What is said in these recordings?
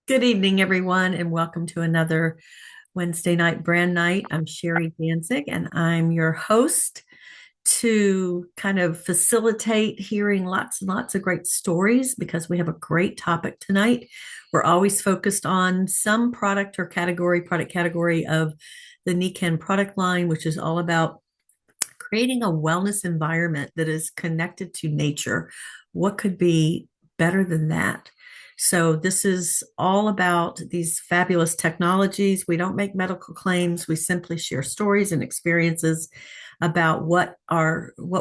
Good evening, everyone, and welcome to another Wednesday night brand night. I'm Sherry Danzig, and I'm your host to kind of facilitate hearing lots and lots of great stories because we have a great topic tonight. We're always focused on some product category of the Nikken product line, which is all about creating a wellness environment that is connected to nature. What could be better than that? So, this is all about these fabulous technologies. We don't make medical claims. We simply share stories and experiences about what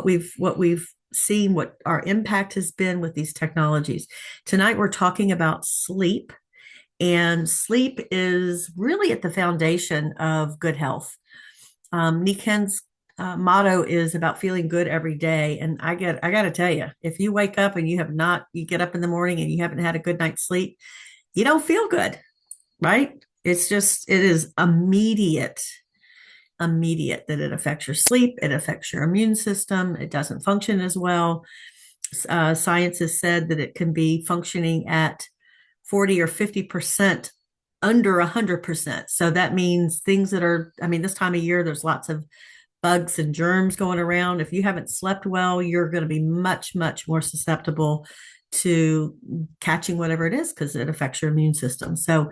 we've seen, what our impact has been with these technologies. Tonight, we're talking about sleep, and sleep is really at the foundation of good health. Niken's motto is about feeling good every day. And I got to tell you, if you wake up and you get up in the morning and you haven't had a good night's sleep, you don't feel good, right? It is immediate that it affects your sleep. It affects your immune system. It doesn't function as well. Science has said that it can be functioning at 40 or 50% under 100%. So that means this time of year, there's lots of bugs and germs going around. If you haven't slept well, you're going to be much, much more susceptible to catching whatever it is because it affects your immune system. So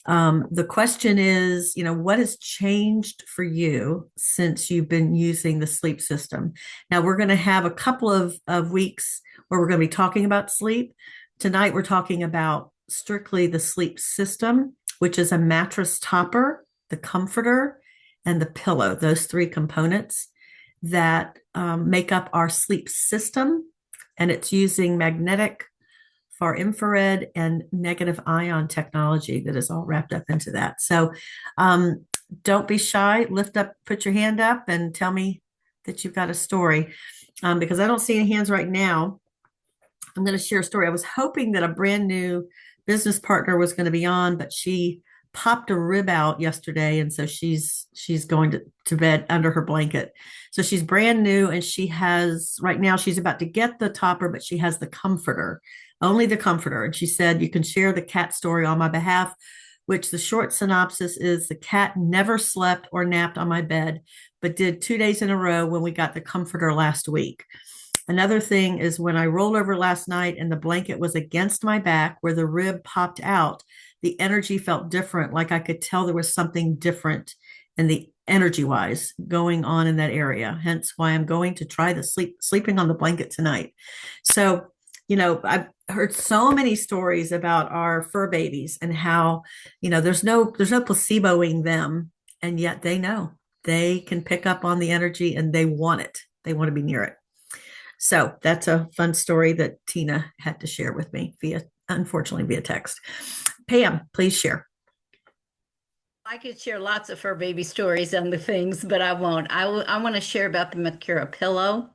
the question is, what has changed for you since you've been using the sleep system? Now, we're going to have a couple of weeks where we're going to be talking about sleep. Tonight, we're talking about strictly the sleep system, which is a mattress topper, the comforter, and the pillow, those three components that make up our sleep system. And it's using magnetic, far infrared, and negative ion technology that is all wrapped up into that. So don't be shy. Put your hand up and tell me that you've got a story because I don't see any hands right now. I'm going to share a story. I was hoping that a brand new business partner was going to be on, but she popped a rib out yesterday, and so she's going to bed under her blanket. So she's brand new, and right now she's about to get the topper, but she has the comforter, only the comforter. And she said, "You can share the cat story on my behalf," which the short synopsis is the cat never slept or napped on my bed, but did 2 days in a row when we got the comforter last week. Another thing is when I rolled over last night and the blanket was against my back where the rib popped out, the energy felt different. Like I could tell there was something different in the energy wise going on in that area. Hence why I'm going to try the sleeping on the blanket tonight. So, I've heard so many stories about our fur babies and how, there's no placeboing them. And yet they know they can pick up on the energy and they want it. They want to be near it. So that's a fun story that Tina had to share with me unfortunately, via text. Pam, please share. I could share lots of fur baby stories on the things, but I won't. I want to share about the Mercura pillow.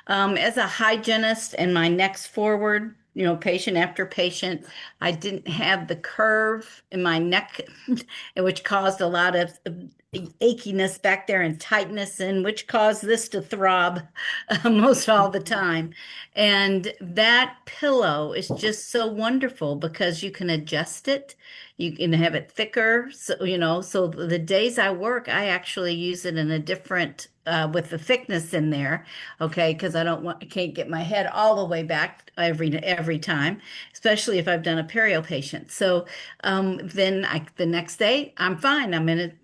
As a hygienist and my next forward, patient after patient, I didn't have the curve in my neck, which caused a lot of achiness back there and tightness, and which caused this to throb most all the time. And that pillow is just so wonderful because you can adjust it. You can have it thicker. So the days I work, I actually use it in a different, with the thickness in there. Okay. Because I can't get my head all the way back every time, especially if I've done a perio patient. So, the next day I'm fine. I'm in it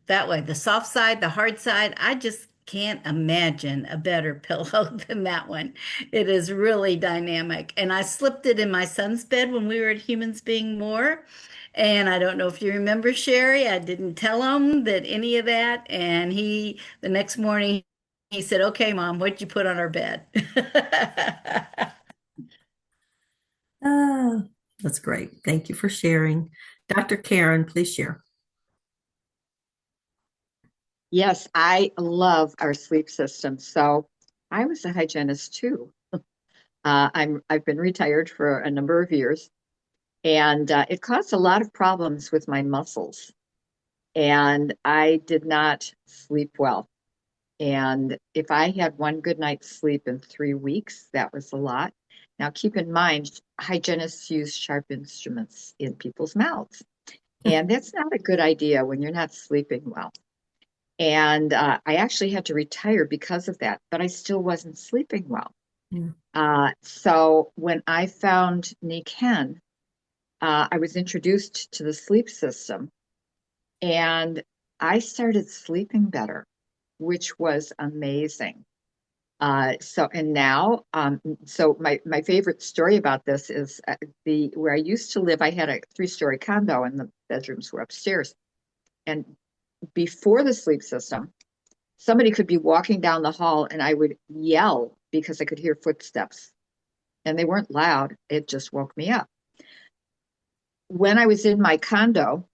that way, the soft side, the hard side. I just can't imagine a better pillow than that one. It is really dynamic. And I slipped it in my son's bed when we were at Humans Being More. And I don't know if you remember, Sherry, I didn't tell him that any of that. And the next morning, he said, "Okay, Mom, what'd you put on our bed?" Oh, that's great. Thank you for sharing. Dr. Karen, please share. Yes, I love our sleep system. So I was a hygienist too. I've been retired for a number of years, and it caused a lot of problems with my muscles, and I did not sleep well. And if I had one good night's sleep in 3 weeks, that was a lot. Now, keep in mind, hygienists use sharp instruments in people's mouths, and that's not a good idea when you're not sleeping well. And I actually had to retire because of that, but I still wasn't sleeping well. Mm. So when I found Nikken, I was introduced to the sleep system, and I started sleeping better, which was amazing. And now, so my favorite story about this is the where I used to live. I had a 3-story condo, and the bedrooms were upstairs. And before the sleep system, somebody could be walking down the hall, and I would yell because I could hear footsteps, and they weren't loud. It just woke me up. When I was in my condo,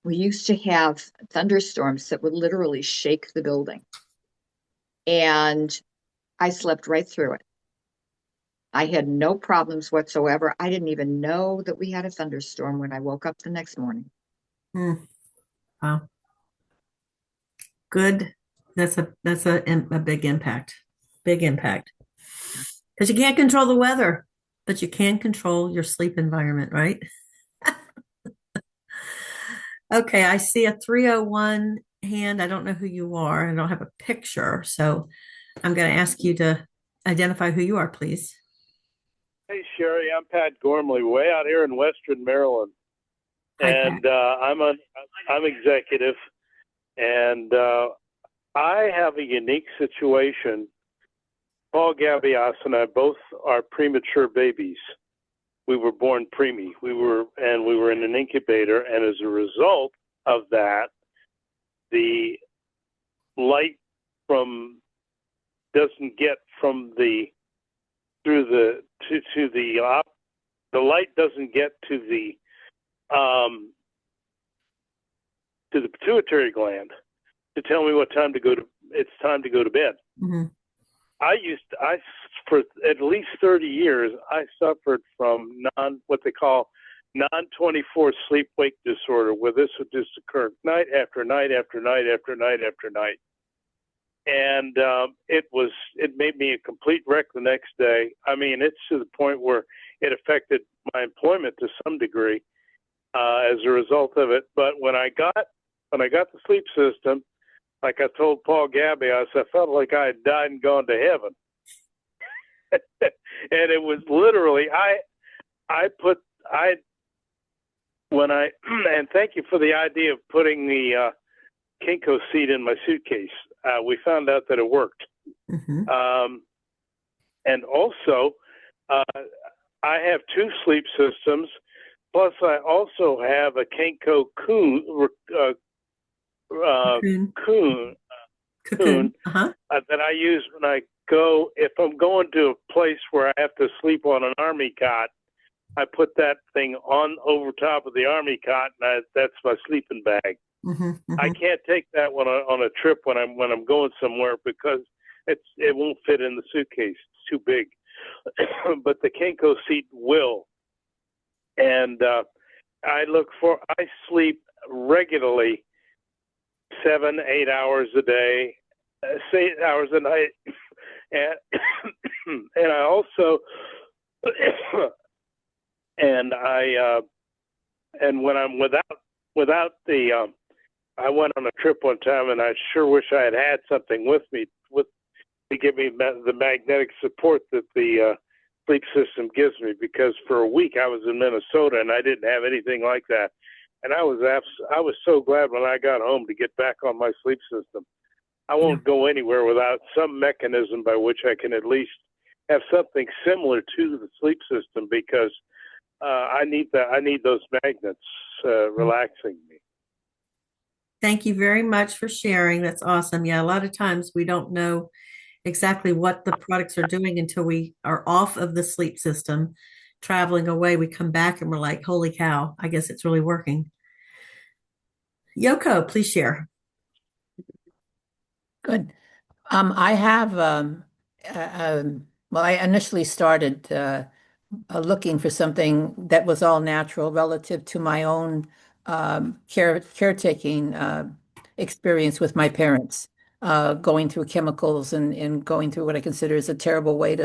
we used to have thunderstorms that would literally shake the building, and I slept right through it. I had no problems whatsoever. I didn't even know that we had a thunderstorm when I woke up the next morning. Mm. Wow. Good. That's a big impact. Big impact. Because you can't control the weather, but you can control your sleep environment, right? Okay, I see a 301 hand. I don't know who you are. I don't have a picture, so I'm going to ask you to identify who you are, please. Hey, Sherry, I'm Pat Gormley, way out here in Western Maryland, Hi, Pat. and I'm executive, and I have a unique situation. Paul Gabias and I both are premature babies. We were born preemie. We were in an incubator, and as a result of that, the light from doesn't get from the through the to the light doesn't get to the pituitary gland to tell me what time to go to. It's time to go to bed. Mm-hmm. I for at least 30 years I suffered from what they call non-24 sleep-wake disorder, where this would just occur night after night after night after night after night, and it made me a complete wreck the next day. I mean, it's to the point where it affected my employment to some degree as a result of it. But when I got the sleep system, like I told Paul Gabias, I felt like I had died and gone to heaven. And it was literally and thank you for the idea of putting the Kinko seat in my suitcase. We found out that it worked. Mm-hmm. And also, I have 2 sleep systems. Plus, I also have a Kinko cocoon that I use when I go. If I'm going to a place where I have to sleep on an army cot, I put that thing on over top of the army cot, and that's my sleeping bag. Mm-hmm. Mm-hmm. I can't take that on a trip when I'm going somewhere because it won't fit in the suitcase. It's too big. But the Kinko seat will. And I sleep regularly 7-8 hours a day, 8 hours a night, and I also and when I'm without the I went on a trip one time, and I sure wish I had something with me to give me the magnetic support that the sleep system gives me, because for a week I was in Minnesota and I didn't have anything like that, and I was so glad when I got home to get back on my sleep system. I won't go anywhere without some mechanism by which I can at least have something similar to the sleep system, because I need those magnets relaxing me. Thank you very much for sharing. That's awesome. Yeah, a lot of times we don't know exactly what the products are doing until we are off of the sleep system, traveling away. We come back and we're like, holy cow, I guess it's really working. Yoko, please share. Good. I have, well, I initially started looking for something that was all natural relative to my own caretaking experience with my parents, going through chemicals and going through what I consider is a terrible way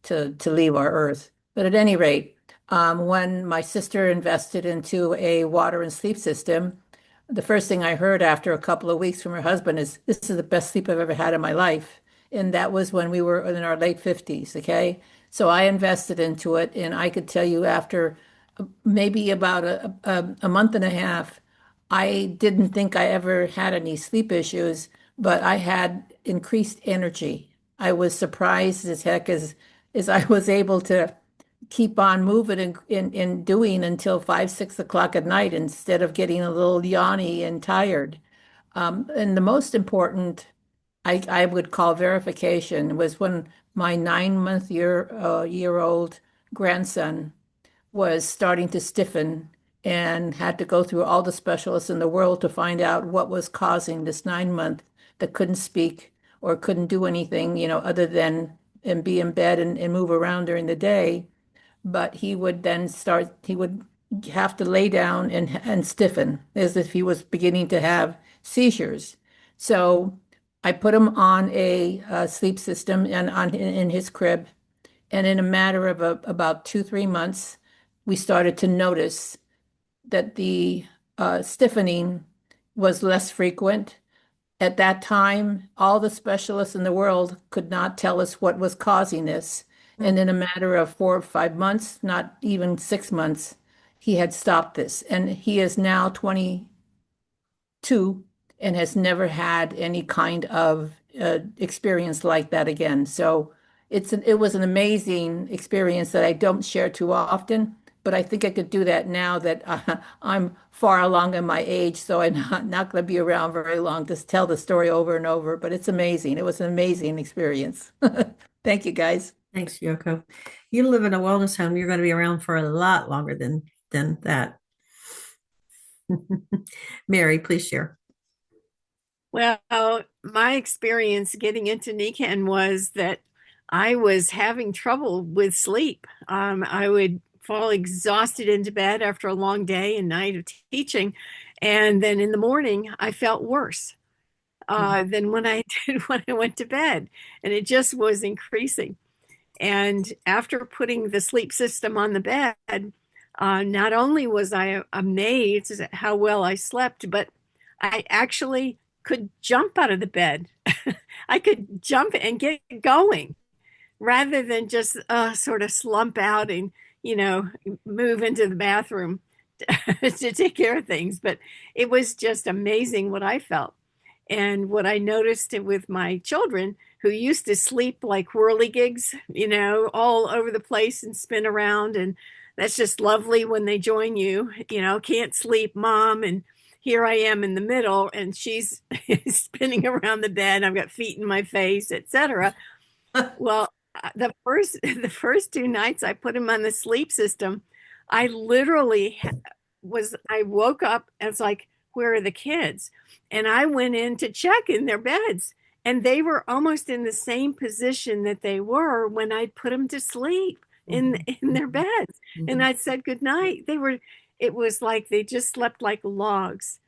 to leave our earth. But at any rate, when my sister invested into a water and sleep system, the first thing I heard after a couple of weeks from her husband is, "This is the best sleep I've ever had in my life." And that was when we were in our late 50s, okay? So I invested into it, and I could tell you after maybe about a month and a half, I didn't think I ever had any sleep issues, but I had increased energy. I was surprised as heck as I was able to keep on moving and doing until 5, 6 o'clock at night instead of getting a little yawny and tired. And the most important, I would call verification, was when my 9 month year old grandson was starting to stiffen and had to go through all the specialists in the world to find out what was causing this 9 month that couldn't speak or couldn't do anything, other than and be in bed and move around during the day. But he would have to lay down and stiffen as if he was beginning to have seizures. So I put him on a sleep system and in his crib. And in a matter of about 2, 3 months, we started to notice that the stiffening was less frequent. At that time, all the specialists in the world could not tell us what was causing this. And in a matter of 4 or 5 months, not even 6 months, he had stopped this. And he is now 22 and has never had any kind of experience like that again. So it was an amazing experience that I don't share too often, but I think I could do that now that I'm far along in my age, so I'm not going to be around very long to tell the story over and over. But it's amazing. It was an amazing experience. Thank you, guys. Thanks, Yoko. You live in a wellness home, you're going to be around for a lot longer than that. Mary, please share. Well, my experience getting into Nikken was that I was having trouble with sleep. I would fall exhausted into bed after a long day and night of teaching. And then in the morning, I felt worse than when I did when I went to bed. And it just was increasing. And after putting the sleep system on the bed, not only was I amazed at how well I slept, but I actually could jump out of the bed. I could jump and get going rather than just sort of slump out and, move into the bathroom to take care of things. But it was just amazing what I felt. And what I noticed with my children who used to sleep like whirligigs, all over the place and spin around. And that's just lovely when they join you, can't sleep, mom. And here I am in the middle and she's spinning around the bed. I've got feet in my face, etc. Well, the first 2 nights I put him on the sleep system, I literally I woke up and it's like, where are the kids? And I went in to check in their beds and they were almost in the same position that they were when I'd put them to sleep in their beds. And I'd said good night. It was like they just slept like logs.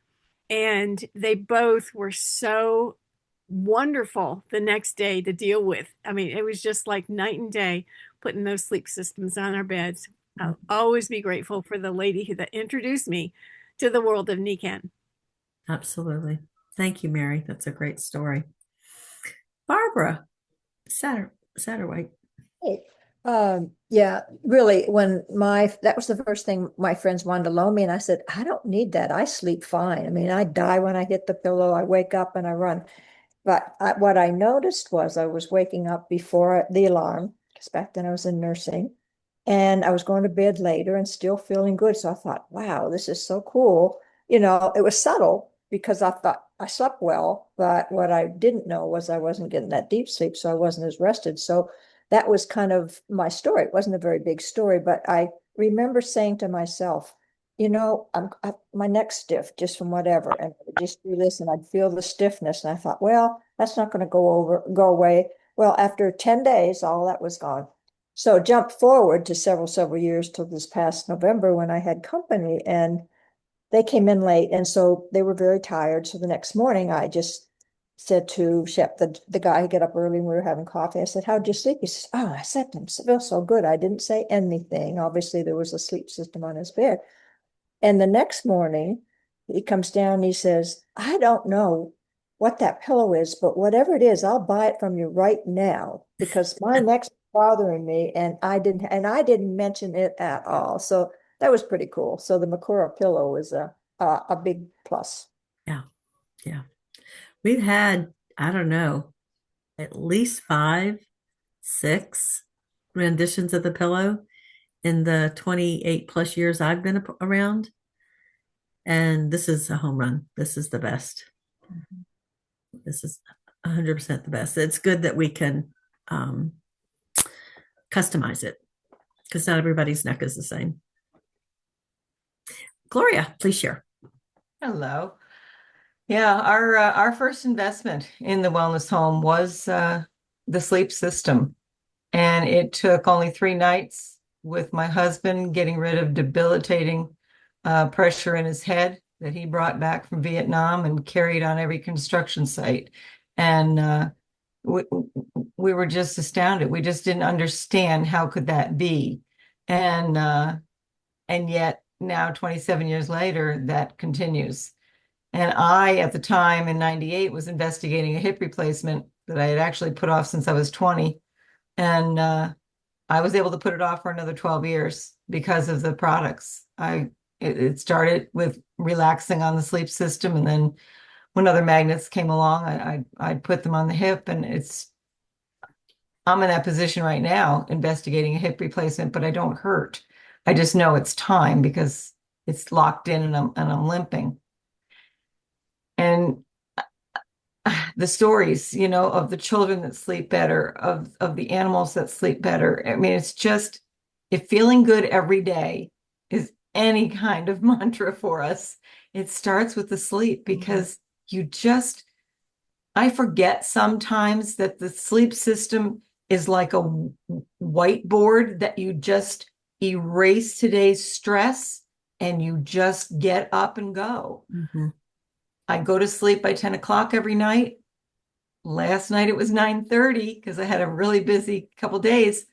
And they both were so wonderful the next day to deal with. I mean, it was just like night and day putting those sleep systems on our beds. I'll always be grateful for the lady that introduced me to the world of Nikken. Absolutely. Thank you, Mary. That's a great story. Barbara Satterwhite. Hey, yeah, really, that was the first thing my friends wanted to loan me, and I said, I don't need that. I sleep fine. I mean, I die when I hit the pillow. I wake up and I run. But what I noticed was I was waking up before the alarm, because back then I was in nursing, and I was going to bed later and still feeling good. So I thought, wow, this is so cool. It was subtle because I thought I slept well, but what I didn't know was I wasn't getting that deep sleep, so I wasn't as rested. So that was kind of my story. It wasn't a very big story, but I remember saying to myself, my neck's stiff just from whatever, and I would just do this, and I'd feel the stiffness, and I thought, well, that's not going to go away. Well, after 10 days, all that was gone. So jump forward to several years till this past November when I had company, and they came in late, and so they were very tired. So the next morning, I just said to Shep, the guy who got up early and we were having coffee. I said, "How'd you sleep?" He says, "Oh, I slept and feel so good." I didn't say anything. Obviously, there was a sleep system on his bed. And the next morning, he comes down and he says, "I don't know what that pillow is, but whatever it is, I'll buy it from you right now because my neck's bothering me." And I didn't mention it at all. So that was pretty cool. So the Makura pillow is a big plus. Yeah. Yeah. We've had, I don't know, at least 5, 6 renditions of the pillow in the 28 plus years I've been around. And this is a home run. This is the best. This is 100% the best. It's good that we can um, customize it because not everybody's neck is the same. Gloria, please share. Hello. Yeah, our first investment in the wellness home was the sleep system, and it took only 3 nights with my husband getting rid of debilitating pressure in his head that he brought back from Vietnam and carried on every construction site. And we, we were just astounded. We just didn't understand how could that be. And yet now 27 years later, that continues. And I, at the time in 98, was investigating a hip replacement that I had actually put off since I was 20. And I was able to put it off for another 12 years because of the products. It started with relaxing on the sleep system. And then when other magnets came along, I'd put them on the hip. And I'm in that position right now, investigating a hip replacement, but I don't hurt. I just know it's time because it's locked in and I'm limping. And the stories, of the children that sleep better, of the animals that sleep better. I mean, it's just, if feeling good every day is any kind of mantra for us, it starts with the sleep because I forget sometimes that the sleep system is like a whiteboard that you just erase today's stress and you just get up and go. Mm-hmm. I go to sleep by 10 o'clock every night. Last night it was 9:30 because I had a really busy couple days.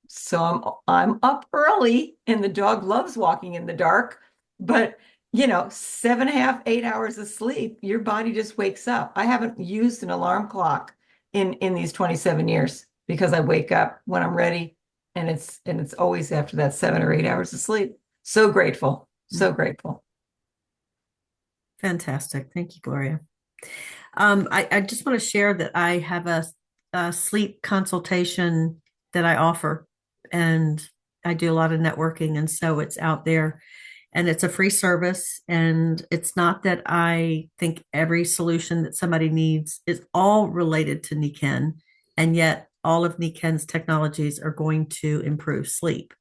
So I'm up early and the dog loves walking in the dark. But 7.5, 8 hours of sleep, your body just wakes up. I haven't used an alarm clock in these 27 years because I wake up when I'm ready, and it's always after that 7 or 8 hours of sleep. So grateful. So grateful. Fantastic. Thank you, Gloria. I just want to share that I have a sleep consultation that I offer, and I do a lot of networking, and so it's out there, and it's a free service. And it's not that I think every solution that somebody needs is all related to Nikken, and yet all of Nikken's technologies are going to improve sleep.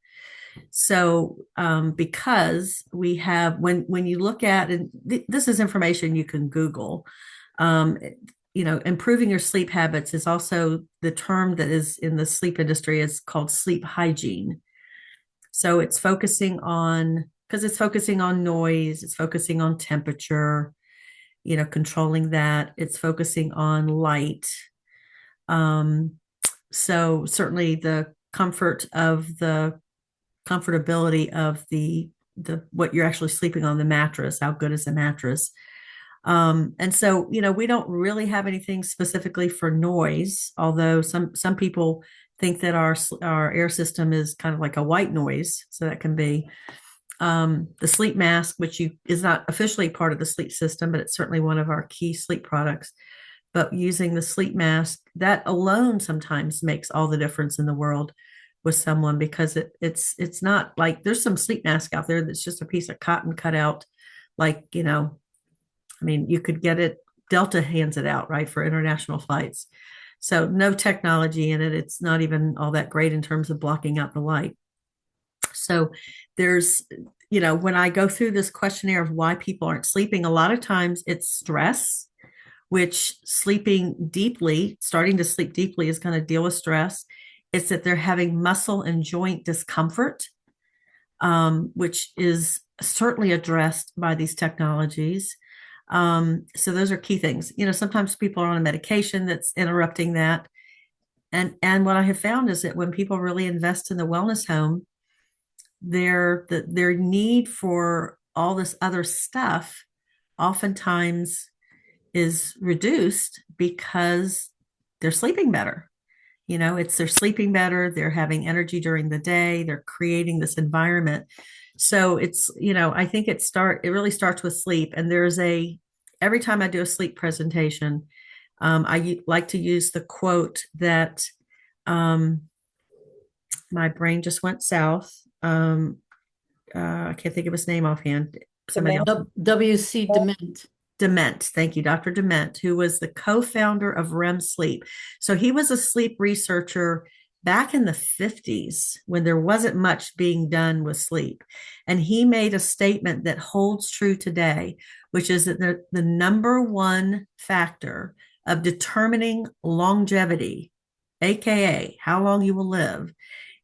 So, because we have, when you look at, and this is information you can Google, um, improving your sleep habits is also the term that is in the sleep industry is called sleep hygiene. So because it's focusing on noise, it's focusing on temperature, controlling that. It's focusing on light. So certainly the comfortability of the what you're actually sleeping on, the mattress, how good is the mattress. And so, we don't really have anything specifically for noise, although some people think that our air system is kind of like a white noise. So that can be the sleep mask, which is not officially part of the sleep system, but it's certainly one of our key sleep products. But using the sleep mask, that alone sometimes makes all the difference in the world with someone, because it's not like there's some sleep mask out there that's just a piece of cotton cut out, like, you could get it, Delta hands it out, right, for international flights. So no technology in it. It's not even all that great in terms of blocking out the light. So there's, when I go through this questionnaire of why people aren't sleeping, a lot of times it's stress, which starting to sleep deeply is going to deal with stress. It's that they're having muscle and joint discomfort, which is certainly addressed by these technologies. So those are key things. Sometimes people are on a medication that's interrupting that. And what I have found is that when people really invest in the wellness home, their need for all this other stuff oftentimes is reduced because they're sleeping better. They're sleeping better, they're having energy during the day, they're creating this environment. So I think it really starts with sleep. And every time I do a sleep presentation, I like to use the quote that my brain just went south. I can't think of his name offhand. Somebody else. W.C. Dement. Dement. Thank you, Dr. Dement, who was the co-founder of REM sleep. So he was a sleep researcher back in the 50s when there wasn't much being done with sleep. And he made a statement that holds true today, which is that the number one factor of determining longevity, AKA how long you will live,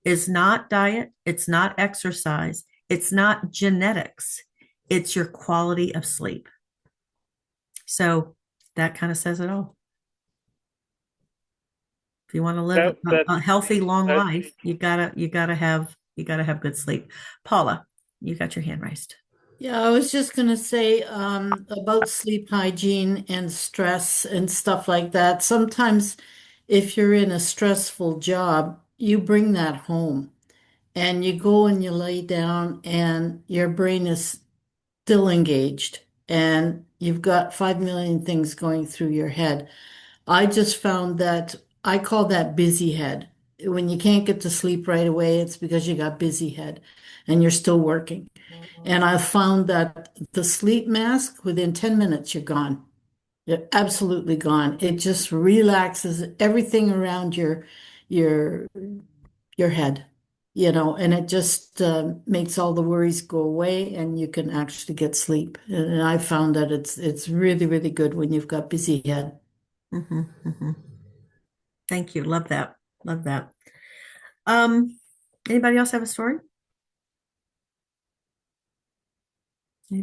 is not diet, it's not exercise, it's not genetics, it's your quality of sleep. So that kind of says it all. If you want to live a healthy, long life, you gotta have good sleep. Paula, you got your hand raised. Yeah, I was just going to say about sleep hygiene and stress and stuff like that. Sometimes, if you're in a stressful job, you bring that home and you go and you lay down, and your brain is still engaged, and you've got 5 million things going through your head. I just found that I call that busy head. When you can't get to sleep right away, it's because you got busy head and you're still working. And I found that the sleep mask, within 10 minutes, you're gone. You're absolutely gone. It just relaxes everything around your your head, and it just makes all the worries go away, and you can actually get sleep. And I found that it's really, really good when you've got busy head. Mm-hmm, mm-hmm. Thank you. Love that. Love that. Anybody else have a story?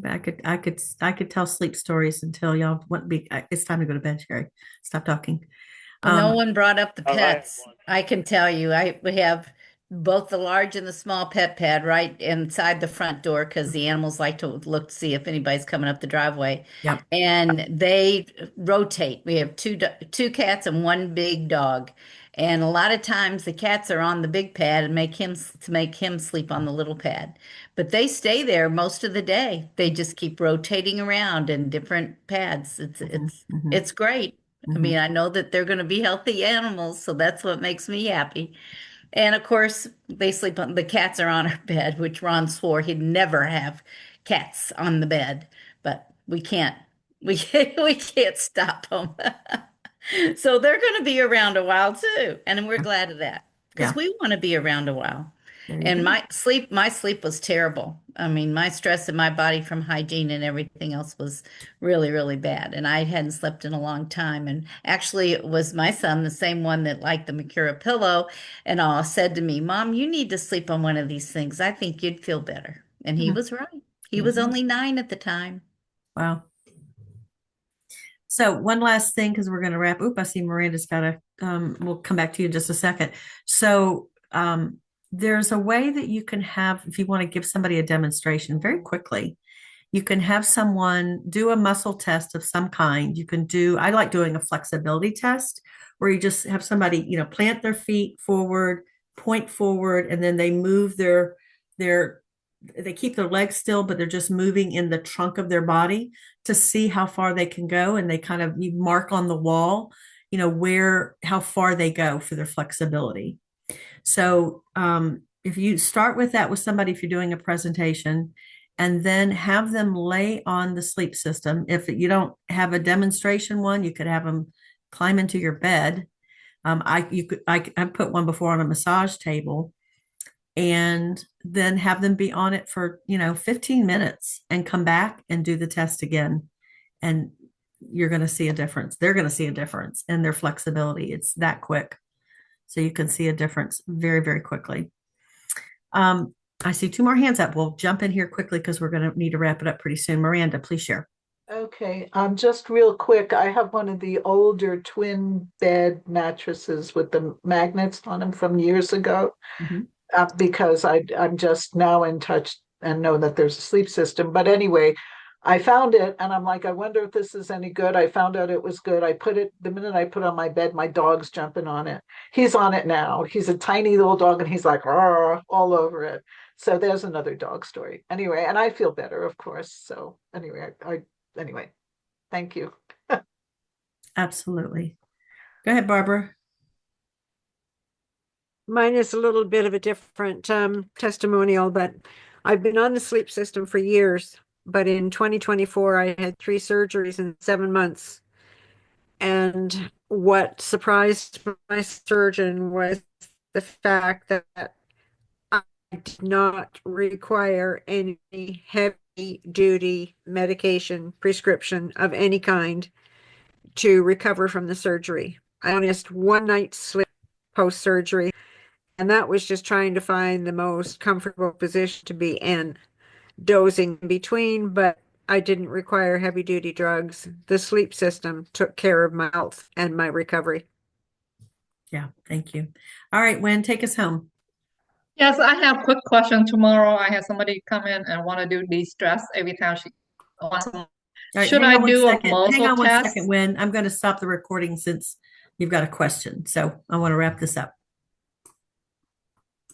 I could tell sleep stories until y'all want be. It's time to go to bed, Sherry. Stop talking. No one brought up the pets. I can tell you, we have both the large and the small pet pad right inside the front door because the animals like to look to see if anybody's coming up the driveway. Yep. And they rotate. We have two cats and one big dog. And a lot of times the cats are on the big pad and make him sleep on the little pad. But they stay there most of the day. They just keep rotating around in different pads. It's great. I mean, I know that they're going to be healthy animals, so that's what makes me happy. And of course, the cats are on our bed, which Ron swore he'd never have cats on the bed, but we can't stop them. So they're going to be around a while too, and we're glad of that because we want to be around a while. And my sleep was terrible. I mean, my stress in my body from hygiene and everything else was really, really bad. And I hadn't slept in a long time. And actually, it was my son, the same one that liked the Mercura pillow, and all said to me, "Mom, you need to sleep on one of these things. I think you'd feel better." And he was right. He was only 9 at the time. Wow. So one last thing, because we're going to wrap. I see Miranda's got we'll come back to you in just a second. So there's a way that you can have, if you want to give somebody a demonstration very quickly, you can have someone do a muscle test of some kind. I like doing a flexibility test where you just have somebody, plant their feet forward, point forward, and then they move they keep their legs still, but they're just moving in the trunk of their body to see how far they can go. And you mark on the wall, how far they go for their flexibility. So if you start with that with somebody, if you're doing a presentation, and then have them lay on the sleep system. If you don't have a demonstration one, you could have them climb into your bed. I put one before on a massage table, and then have them be on it for 15 minutes and come back and do the test again. And you're going to see a difference. They're going to see a difference in their flexibility. It's that quick. So you can see a difference very, very quickly. I see 2 more hands up. We'll jump in here quickly because we're going to need to wrap it up pretty soon. Miranda, please share. Okay, just real quick, I have one of the older twin bed mattresses with the magnets on them from years ago, Mhm. because I'm just now in touch and know that there's a sleep system. But anyway, I found it and I'm like, I wonder if this is any good. I found out it was good. I put it, the minute I put it on my bed, my dog's jumping on it. He's on it now. He's a tiny little dog and he's like, "Arr," all over it. So there's another dog story. Anyway, and I feel better, of course. So anyway, anyway. Thank you. Absolutely. Go ahead, Barbara. Mine is a little bit of a different testimonial, but I've been on the sleep system for years. But in 2024, I had 3 surgeries in 7 months. And what surprised my surgeon was the fact that I did not require any heavy duty medication prescription of any kind to recover from the surgery. I missed one night's sleep post surgery, and that was just trying to find the most comfortable position to be in, dozing in between, but I didn't require heavy duty drugs. The sleep system took care of my health and my recovery. Yeah, thank you. All right, Wen, take us home. Yes, I have a quick question. Tomorrow, I have somebody come in and want to do de-stress every time she wants. All right, Should hang I on one do a second. Hang muscle on one test? second, Wen. I'm going to stop the recording since you've got a question. So I want to wrap this up.